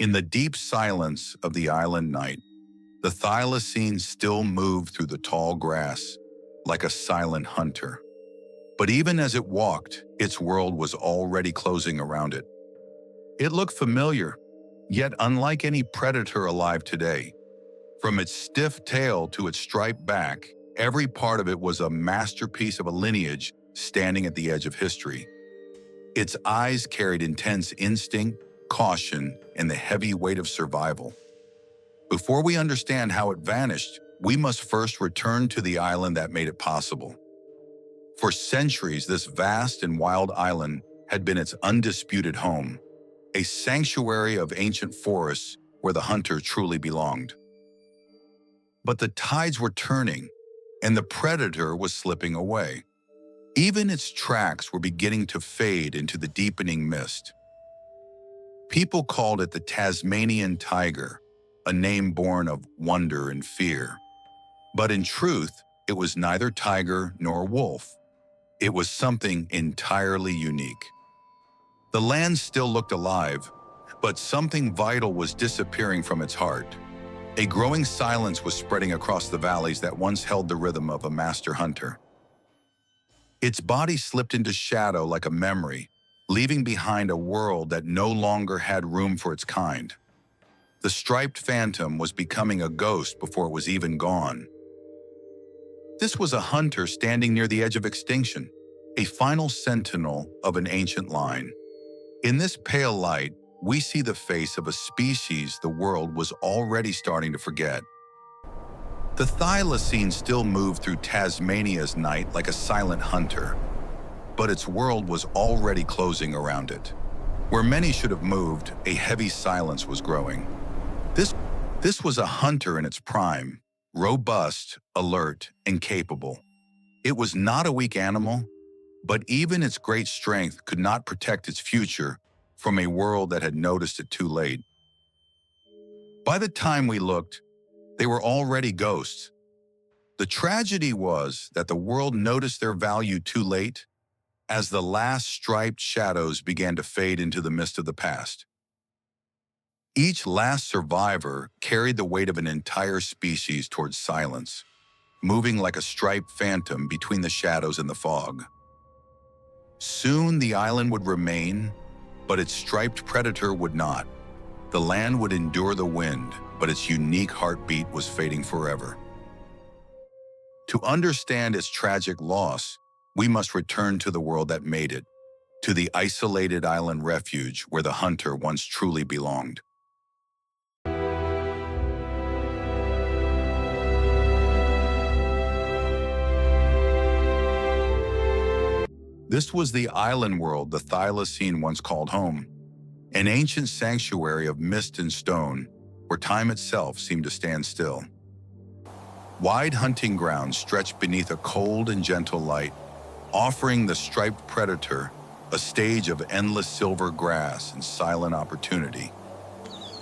In the deep silence of the island night, the thylacine still moved through the tall grass like a silent hunter. But even as it walked, its world was already closing around it. It looked familiar, yet unlike any predator alive today. From its stiff tail to its striped back, every part of it was a masterpiece of a lineage standing at the edge of history. Its eyes carried intense instinct, caution, and the heavy weight of survival. Before we understand how it vanished, we must first return to the island that made it possible. For centuries, this vast and wild island had been its undisputed home, a sanctuary of ancient forests where the hunter truly belonged. But the tides were turning, and the predator was slipping away. Even its tracks were beginning to fade into the deepening mist. People called it the Tasmanian tiger, a name born of wonder and fear. But in truth, it was neither tiger nor wolf. It was something entirely unique. The land still looked alive, but something vital was disappearing from its heart. A growing silence was spreading across the valleys that once held the rhythm of a master hunter. Its body slipped into shadow like a memory, leaving behind a world that no longer had room for its kind. The striped phantom was becoming a ghost before it was even gone. This was a hunter standing near the edge of extinction, a final sentinel of an ancient line. In this pale light, we see the face of a species the world was already starting to forget. The thylacine still moved through Tasmania's night like a silent hunter, but its world was already closing around it. Where many should have moved, a heavy silence was growing. This was a hunter in its prime, robust, alert, and capable. It was not a weak animal, but even its great strength could not protect its future from a world that had noticed it too late. By the time we looked, they were already ghosts. The tragedy was that the world noticed their value too late as the last striped shadows began to fade into the mist of the past. Each last survivor carried the weight of an entire species towards silence, moving like a striped phantom between the shadows and the fog. Soon the island would remain, but its striped predator would not. The land would endure the wind, but its unique heartbeat was fading forever. To understand its tragic loss, we must return to the world that made it, to the isolated island refuge where the hunter once truly belonged. This was the island world the Thylacine once called home, an ancient sanctuary of mist and stone where time itself seemed to stand still. Wide hunting grounds stretched beneath a cold and gentle light, offering the striped predator a stage of endless silver grass and silent opportunity.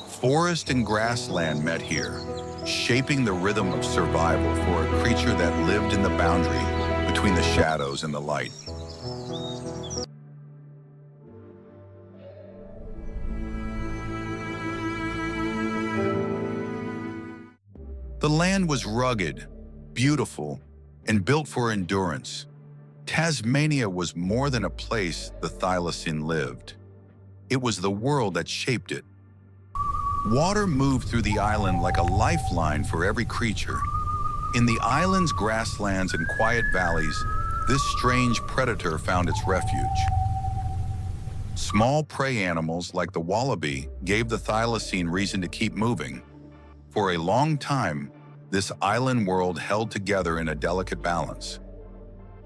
Forest and grassland met here, shaping the rhythm of survival for a creature that lived in the boundary between the shadows and the light. The land was rugged, beautiful, and built for endurance. Tasmania was more than a place the Thylacine lived. It was the world that shaped it. Water moved through the island like a lifeline for every creature. In the island's grasslands and quiet valleys, this strange predator found its refuge. Small prey animals like the wallaby gave the Thylacine reason to keep moving. For a long time, this island world held together in a delicate balance.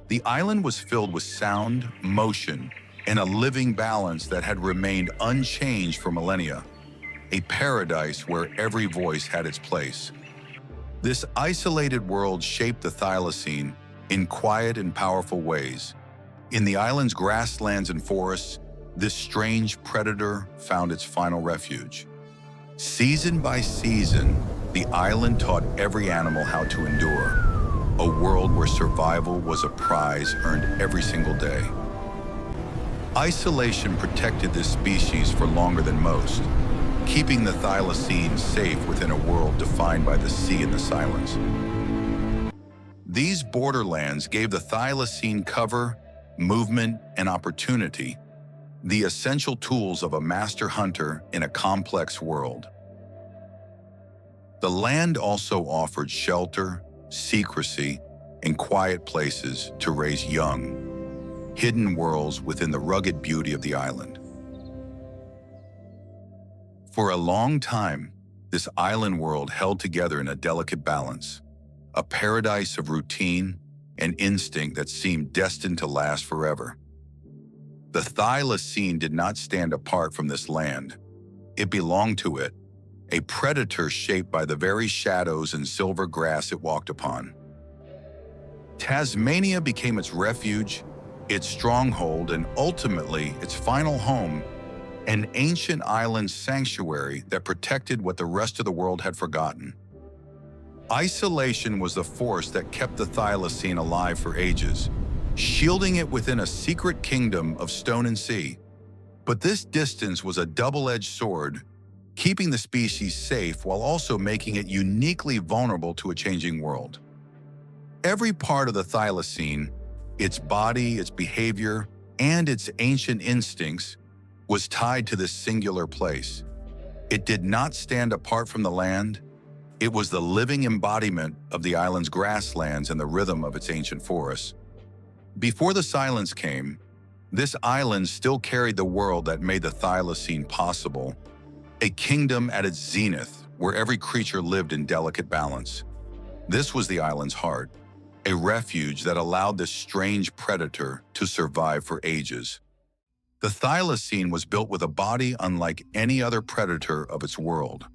The island was filled with sound, motion, and a living balance that had remained unchanged for millennia, a paradise where every voice had its place. This isolated world shaped the Thylacine in quiet and powerful ways. In the island's grasslands and forests, this strange predator found its final refuge. Season by season, the island taught every animal how to endure, a world where survival was a prize earned every single day. Isolation protected this species for longer than most. keeping the Thylacine safe within a world defined by the sea and the silence. These borderlands gave the Thylacine cover, movement, and opportunity, the essential tools of a master hunter in a complex world. The land also offered shelter, secrecy, and quiet places to raise young, hidden worlds within the rugged beauty of the island. For a long time, this island world held together in a delicate balance, a paradise of routine and instinct that seemed destined to last forever. The Thylacine did not stand apart from this land. It belonged to it, a predator shaped by the very shadows and silver grass it walked upon. Tasmania became its refuge, its stronghold, and ultimately its final home, an ancient island sanctuary that protected what the rest of the world had forgotten. Isolation was the force that kept the Thylacine alive for ages, shielding it within a secret kingdom of stone and sea. But this distance was a double-edged sword, keeping the species safe while also making it uniquely vulnerable to a changing world. Every part of the Thylacine, its body, its behavior, and its ancient instincts, was tied to this singular place. It did not stand apart from the land. It was the living embodiment of the island's grasslands and the rhythm of its ancient forests. Before the silence came, this island still carried the world that made the Thylacine possible, a kingdom at its zenith where every creature lived in delicate balance. This was the island's heart, a refuge that allowed this strange predator to survive for ages. The Thylacine was built with a body unlike any other predator of its world,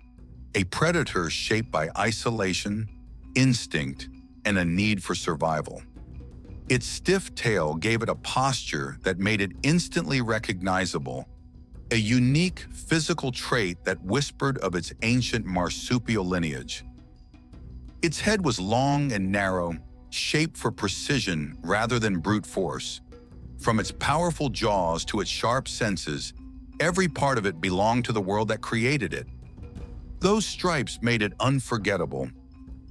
a predator shaped by isolation, instinct, and a need for survival. Its stiff tail gave it a posture that made it instantly recognizable, a unique physical trait that whispered of its ancient marsupial lineage. Its head was long and narrow, shaped for precision rather than brute force. From its powerful jaws to its sharp senses, every part of it belonged to the world that created it. Those stripes made it unforgettable,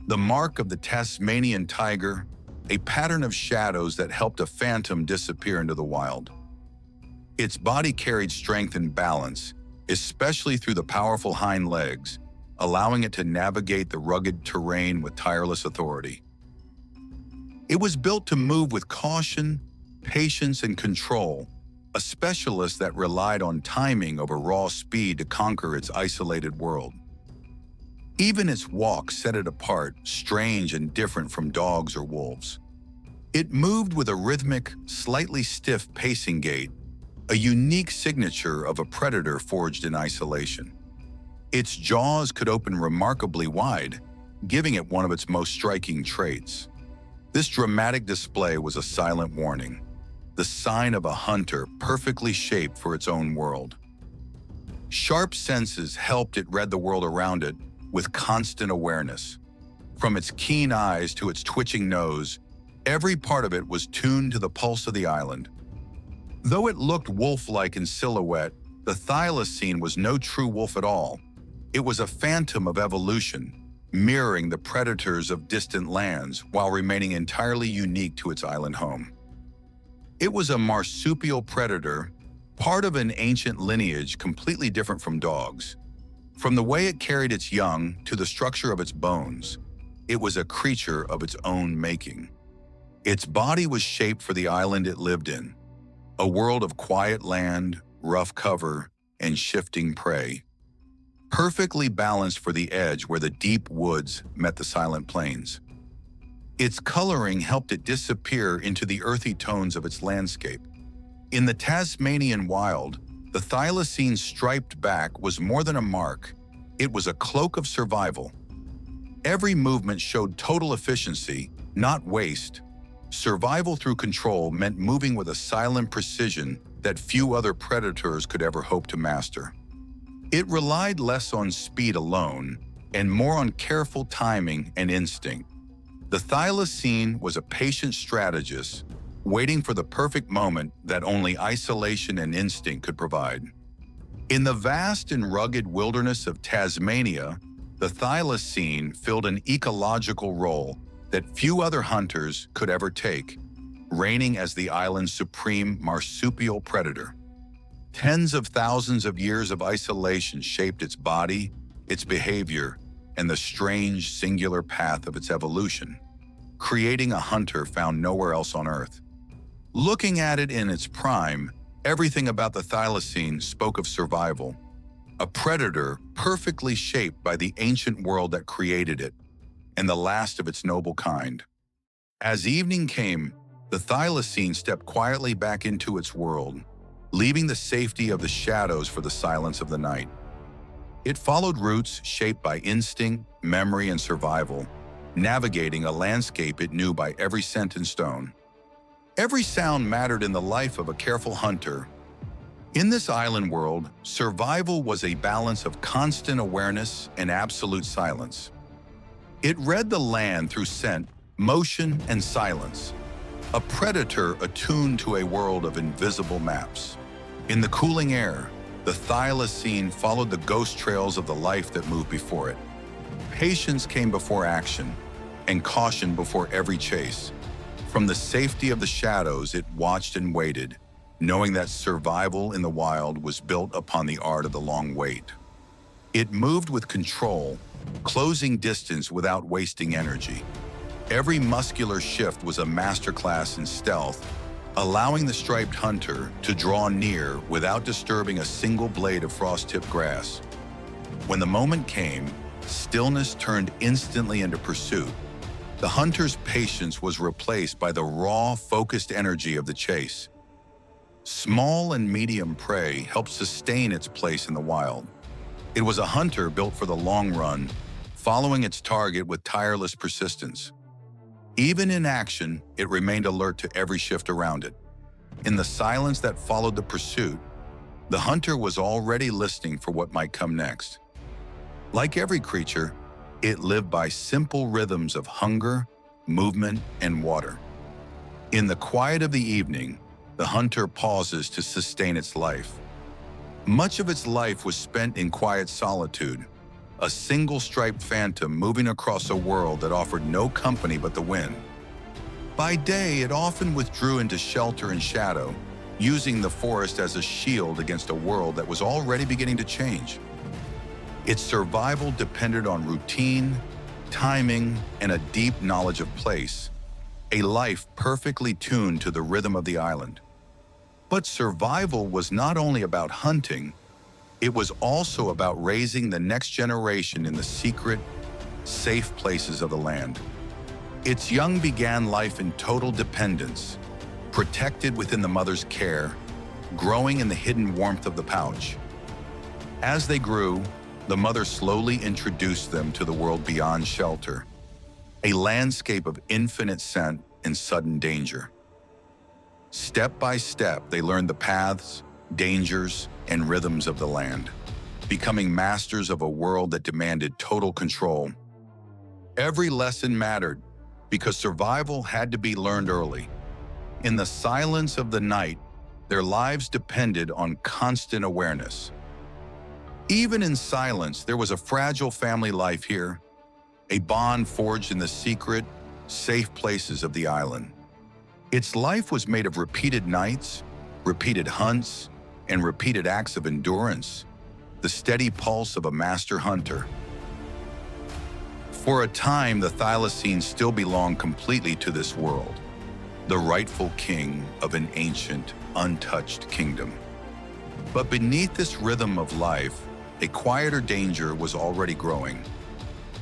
the mark of the Tasmanian tiger, a pattern of shadows that helped a phantom disappear into the wild. Its body carried strength and balance, especially through the powerful hind legs, allowing it to navigate the rugged terrain with tireless authority. It was built to move with caution, patience, and control, a specialist that relied on timing over raw speed to conquer its isolated world. Even its walk set it apart, strange and different from dogs or wolves. It moved with a rhythmic, slightly stiff pacing gait, a unique signature of a predator forged in isolation. Its jaws could open remarkably wide, giving it one of its most striking traits. This dramatic display was a silent warning, the sign of a hunter perfectly shaped for its own world. Sharp senses helped it read the world around it with constant awareness. From its keen eyes to its twitching nose, every part of it was tuned to the pulse of the island. Though it looked wolf-like in silhouette, the Thylacine was no true wolf at all. It was a phantom of evolution, mirroring the predators of distant lands while remaining entirely unique to its island home. It was a marsupial predator, part of an ancient lineage completely different from dogs. From the way it carried its young to the structure of its bones, it was a creature of its own making. Its body was shaped for the island it lived in, a world of quiet land, rough cover, and shifting prey, perfectly balanced for the edge where the deep woods met the silent plains. Its coloring helped it disappear into the earthy tones of its landscape. In the Tasmanian wild, the Thylacine's striped back was more than a mark. It was a cloak of survival. Every movement showed total efficiency, not waste. Survival through control meant moving with a silent precision that few other predators could ever hope to master. It relied less on speed alone and more on careful timing and instinct. The Thylacine was a patient strategist, waiting for the perfect moment that only isolation and instinct could provide. In the vast and rugged wilderness of Tasmania, the Thylacine filled an ecological role that few other hunters could ever take, reigning as the island's supreme marsupial predator. Tens of thousands of years of isolation shaped its body, its behavior, and the strange, singular path of its evolution, creating a hunter found nowhere else on Earth. Looking at it in its prime, everything about the Thylacine spoke of survival, a predator perfectly shaped by the ancient world that created it, and the last of its noble kind. As evening came, the Thylacine stepped quietly back into its world, leaving the safety of the shadows for the silence of the night. It followed routes shaped by instinct, memory, and survival, navigating a landscape it knew by every scent and stone. Every sound mattered in the life of a careful hunter. In this island world, survival was a balance of constant awareness and absolute silence. It read the land through scent, motion, and silence, a predator attuned to a world of invisible maps. In the cooling air, the Thylacine followed the ghost trails of the life that moved before it. Patience came before action, and caution before every chase. From the safety of the shadows, it watched and waited, knowing that survival in the wild was built upon the art of the long wait. It moved with control, closing distance without wasting energy. Every muscular shift was a masterclass in stealth, allowing the striped hunter to draw near without disturbing a single blade of frost-tipped grass. When the moment came, stillness turned instantly into pursuit. The hunter's patience was replaced by the raw, focused energy of the chase. Small and medium prey helped sustain its place in the wild. It was a hunter built for the long run, following its target with tireless persistence. Even in action, it remained alert to every shift around it. In the silence that followed the pursuit, the hunter was already listening for what might come next. Like every creature, it lived by simple rhythms of hunger, movement, and water. In the quiet of the evening, the hunter pauses to sustain its life. Much of its life was spent in quiet solitude, a single striped phantom moving across a world that offered no company but the wind. By day, it often withdrew into shelter and shadow, using the forest as a shield against a world that was already beginning to change. Its survival depended on routine, timing, and a deep knowledge of place, a life perfectly tuned to the rhythm of the island. But survival was not only about hunting, it was also about raising the next generation in the secret, safe places of the land. Its young began life in total dependence, protected within the mother's care, growing in the hidden warmth of the pouch. As they grew, the mother slowly introduced them to the world beyond shelter, a landscape of infinite scent and sudden danger. Step by step, they learned the paths, dangers, and rhythms of the land, becoming masters of a world that demanded total control. Every lesson mattered because survival had to be learned early. In the silence of the night, their lives depended on constant awareness. Even in silence, there was a fragile family life here, a bond forged in the secret, safe places of the island. Its life was made of repeated nights, repeated hunts, and repeated acts of endurance, the steady pulse of a master hunter. For a time, the Thylacine still belonged completely to this world, the rightful king of an ancient, untouched kingdom. But beneath this rhythm of life, a quieter danger was already growing,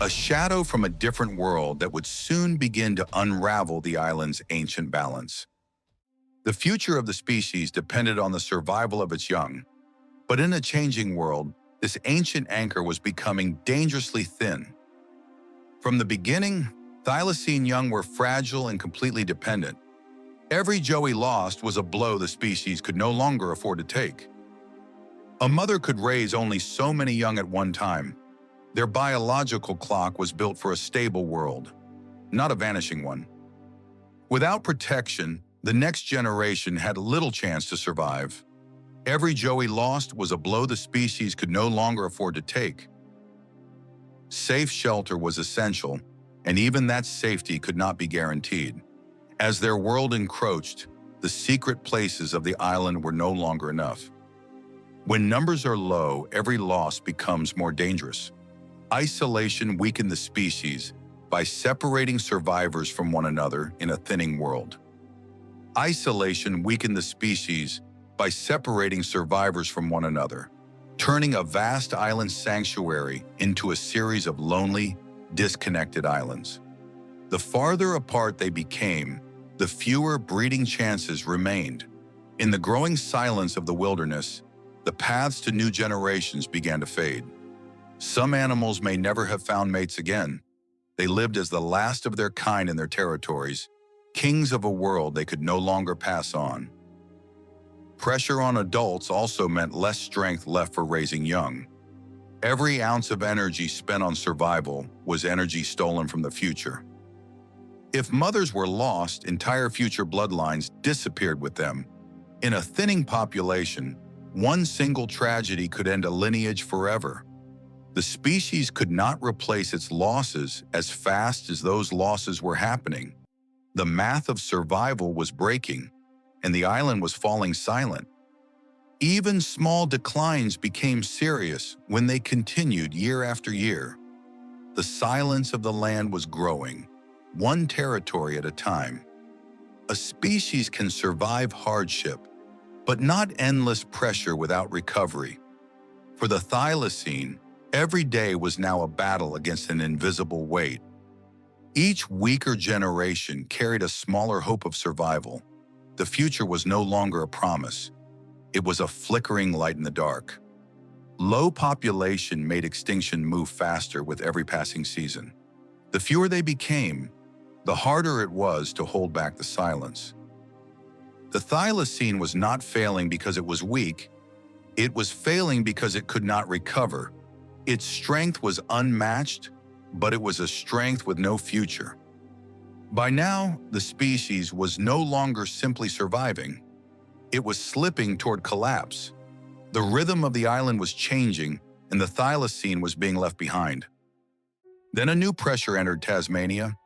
a shadow from a different world that would soon begin to unravel the island's ancient balance. The future of the species depended on the survival of its young, but in a changing world, this ancient anchor was becoming dangerously thin. From the beginning, Thylacine young were fragile and completely dependent. Every joey lost was a blow the species could no longer afford to take. A mother could raise only so many young at one time. Their biological clock was built for a stable world, not a vanishing one. Without protection, the next generation had little chance to survive. Every joey lost was a blow the species could no longer afford to take. Safe shelter was essential, and even that safety could not be guaranteed. As their world encroached, the secret places of the island were no longer enough. When numbers are low, every loss becomes more dangerous. Isolation weakened the species by separating survivors from one another in a thinning world. Isolation weakened the species by separating survivors from one another, turning a vast island sanctuary into a series of lonely, disconnected islands. The farther apart they became, the fewer breeding chances remained. In the growing silence of the wilderness, the paths to new generations began to fade. Some animals may never have found mates again. They lived as the last of their kind in their territories, kings of a world they could no longer pass on. Pressure on adults also meant less strength left for raising young. Every ounce of energy spent on survival was energy stolen from the future. If mothers were lost, entire future bloodlines disappeared with them. In a thinning population, one single tragedy could end a lineage forever. The species could not replace its losses as fast as those losses were happening. The math of survival was breaking, and the island was falling silent. Even small declines became serious when they continued year after year. The silence of the land was growing, one territory at a time. A species can survive hardship, but not endless pressure without recovery. For the Thylacine, every day was now a battle against an invisible weight. Each weaker generation carried a smaller hope of survival. The future was no longer a promise. It was a flickering light in the dark. Low population made extinction move faster with every passing season. The fewer they became, the harder it was to hold back the silence. The Thylacine was not failing because it was weak. It was failing because it could not recover. Its strength was unmatched, but it was a strength with no future. By now, the species was no longer simply surviving. It was slipping toward collapse. The rhythm of the island was changing, and the Thylacine was being left behind. Then a new pressure entered Tasmania,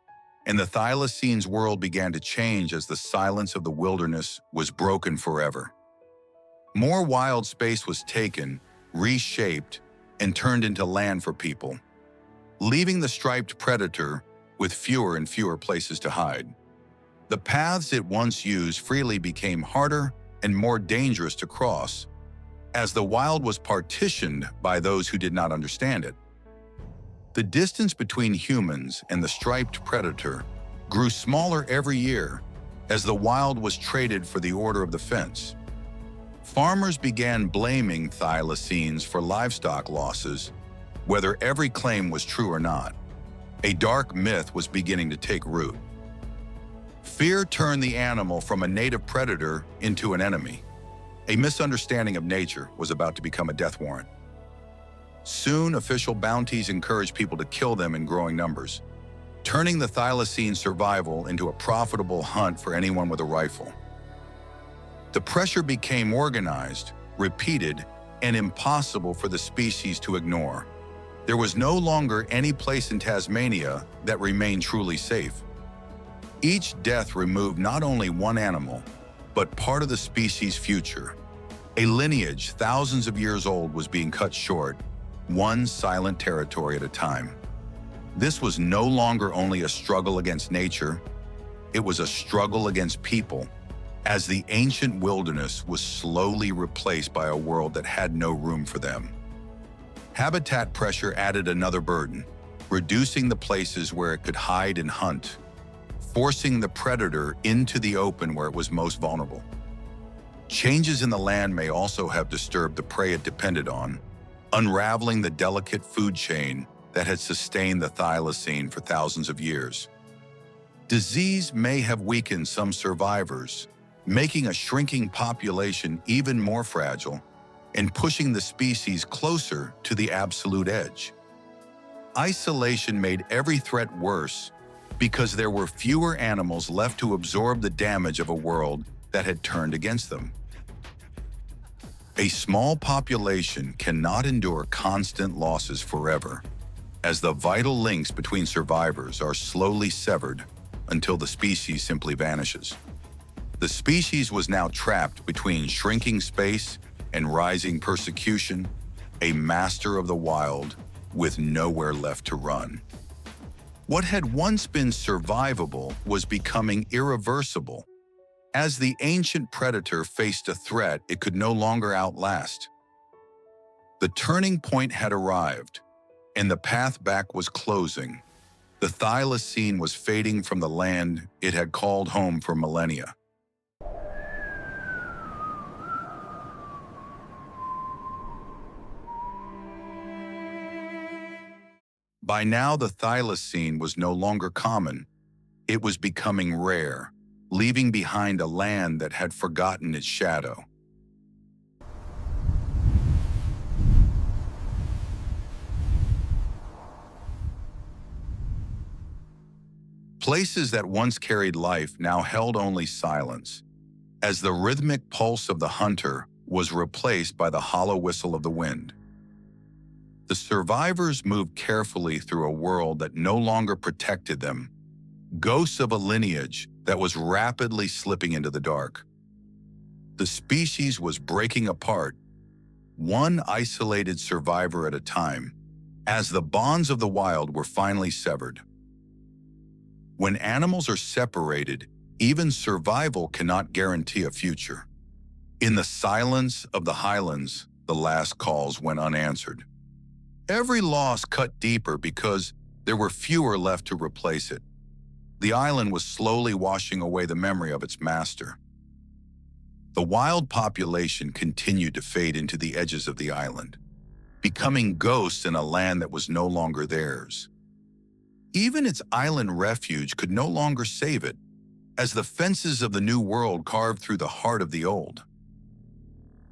and the Thylacine's world began to change as the silence of the wilderness was broken forever. More wild space was taken, reshaped, and turned into land for people, leaving the striped predator with fewer and fewer places to hide. The paths it once used freely became harder and more dangerous to cross, as the wild was partitioned by those who did not understand it. The distance between humans and the striped predator grew smaller every year as the wild was traded for the order of the fence. Farmers began blaming thylacines for livestock losses, whether every claim was true or not. A dark myth was beginning to take root. Fear turned the animal from a native predator into an enemy. A misunderstanding of nature was about to become a death warrant. Soon, official bounties encouraged people to kill them in growing numbers, turning the thylacine survival into a profitable hunt for anyone with a rifle. The pressure became organized, repeated, and impossible for the species to ignore. There was no longer any place in Tasmania that remained truly safe. Each death removed not only one animal, but part of the species' future. A lineage thousands of years old was being cut short, one silent territory at a time. This was no longer only a struggle against nature, it was a struggle against people, as the ancient wilderness was slowly replaced by a world that had no room for them. Habitat pressure added another burden, reducing the places where it could hide and hunt, forcing the predator into the open where it was most vulnerable. Changes in the land may also have disturbed the prey it depended on, unraveling the delicate food chain that had sustained the thylacine for thousands of years. Disease may have weakened some survivors, making a shrinking population even more fragile and pushing the species closer to the absolute edge. Isolation made every threat worse because there were fewer animals left to absorb the damage of a world that had turned against them. A small population cannot endure constant losses forever, as the vital links between survivors are slowly severed until the species simply vanishes. The species was now trapped between shrinking space and rising persecution, a master of the wild with nowhere left to run. What had once been survivable was becoming irreversible, as the ancient predator faced a threat it could no longer outlast. The turning point had arrived, and the path back was closing. The Thylacine was fading from the land it had called home for millennia. By now, the Thylacine was no longer common. It was becoming rare, leaving behind a land that had forgotten its shadow. Places that once carried life now held only silence, as the rhythmic pulse of the hunter was replaced by the hollow whistle of the wind. The survivors moved carefully through a world that no longer protected them, ghosts of a lineage that was rapidly slipping into the dark. The species was breaking apart, one isolated survivor at a time, as the bonds of the wild were finally severed. When animals are separated, even survival cannot guarantee a future. In the silence of the highlands, the last calls went unanswered. Every loss cut deeper because there were fewer left to replace it. The island was slowly washing away the memory of its master. The wild population continued to fade into the edges of the island, becoming ghosts in a land that was no longer theirs. Even its island refuge could no longer save it, as the fences of the new world carved through the heart of the old.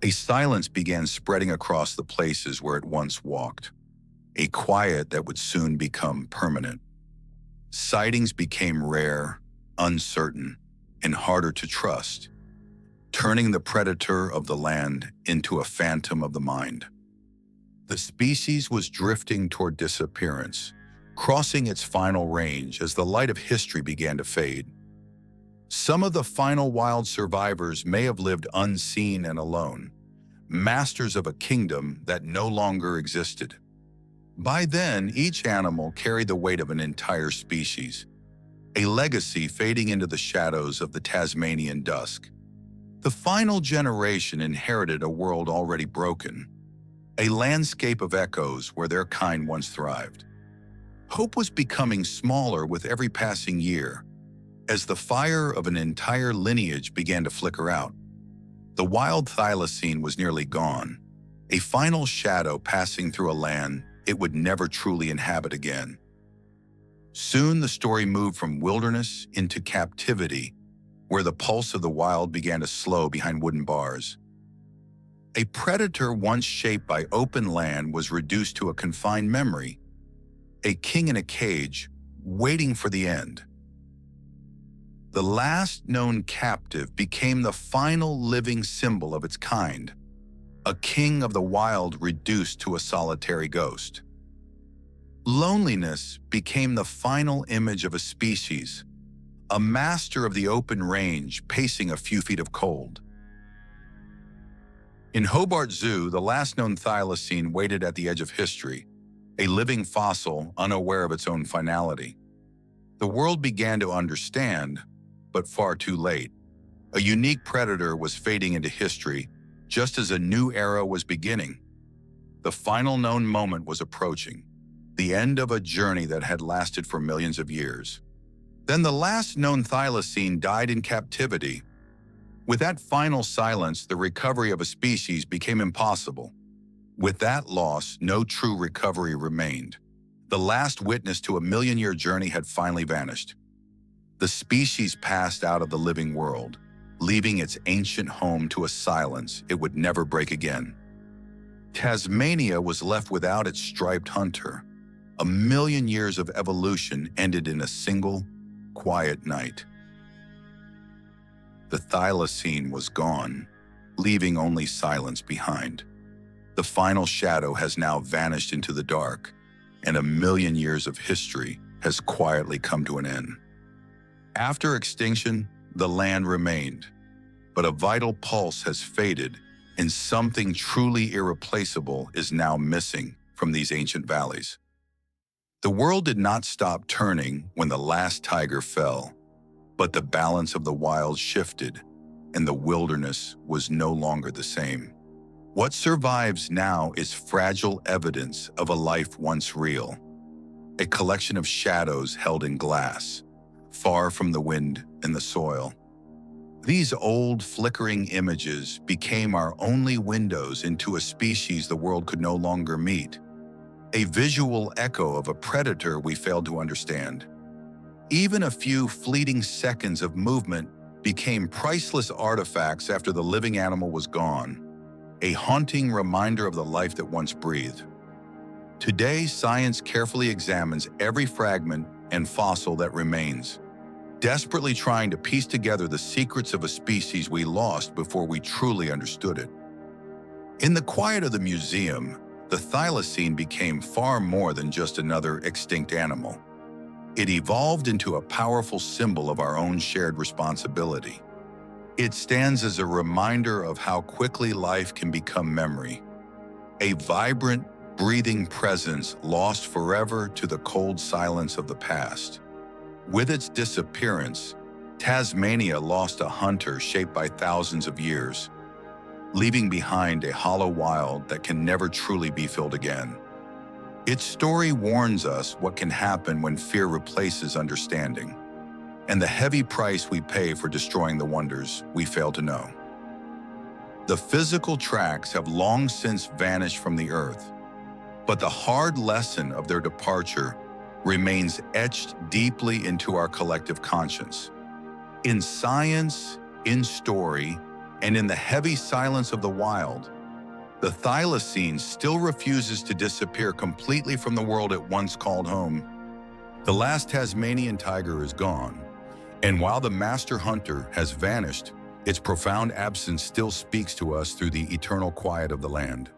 A silence began spreading across the places where it once walked, a quiet that would soon become permanent. Sightings became rare, uncertain, and harder to trust, turning the predator of the land into a phantom of the mind. The species was drifting toward disappearance, crossing its final range as the light of history began to fade. Some of the final wild survivors may have lived unseen and alone, masters of a kingdom that no longer existed. By then, each animal carried the weight of an entire species, a legacy fading into the shadows of the Tasmanian dusk. The final generation inherited a world already broken, a landscape of echoes where their kind once thrived. Hope was becoming smaller with every passing year, as the fire of an entire lineage began to flicker out. The wild Thylacine was nearly gone, a final shadow passing through a land it would never truly inhabit again. Soon the story moved from wilderness into captivity, where the pulse of the wild began to slow behind wooden bars. A predator once shaped by open land was reduced to a confined memory, a king in a cage, waiting for the end. The last known captive became the final living symbol of its kind, a king of the wild reduced to a solitary ghost. Loneliness became the final image of a species, a master of the open range pacing a few feet of cold. In Hobart Zoo, the last known Thylacine waited at the edge of history, a living fossil unaware of its own finality. The world began to understand, but far too late. A unique predator was fading into history, just as a new era was beginning. The final known moment was approaching, the end of a journey that had lasted for millions of years. Then the last known Thylacine died in captivity. With that final silence, the recovery of a species became impossible. With that loss, no true recovery remained. The last witness to a million-year journey had finally vanished. The species passed out of the living world, leaving its ancient home to a silence it would never break again. Tasmania was left without its striped hunter. A million years of evolution ended in a single, quiet night. The Thylacine was gone, leaving only silence behind. The final shadow has now vanished into the dark, and 1 million years of history has quietly come to an end. After extinction, the land remained, but a vital pulse has faded, and something truly irreplaceable is now missing from these ancient valleys. The world did not stop turning when the last tiger fell, but the balance of the wild shifted, and the wilderness was no longer the same. What survives now is fragile evidence of a life once real, a collection of shadows held in glass, far from the wind and the soil. These old, flickering images became our only windows into a species the world could no longer meet, a visual echo of a predator we failed to understand. Even a few fleeting seconds of movement became priceless artifacts after the living animal was gone, a haunting reminder of the life that once breathed. Today, science carefully examines every fragment and fossil that remains, desperately trying to piece together the secrets of a species we lost before we truly understood it. In the quiet of the museum, the thylacine became far more than just another extinct animal. It evolved into a powerful symbol of our own shared responsibility. It stands as a reminder of how quickly life can become memory, a vibrant, breathing presence lost forever to the cold silence of the past. With its disappearance, Tasmania lost a hunter shaped by thousands of years, leaving behind a hollow wild that can never truly be filled again. Its story warns us what can happen when fear replaces understanding, and the heavy price we pay for destroying the wonders we fail to know. The physical tracks have long since vanished from the earth, but the hard lesson of their departure remains etched deeply into our collective conscience. In science, in story, and in the heavy silence of the wild, the thylacine still refuses to disappear completely from the world it once called home. The last Tasmanian tiger is gone, and while the master hunter has vanished, its profound absence still speaks to us through the eternal quiet of the land.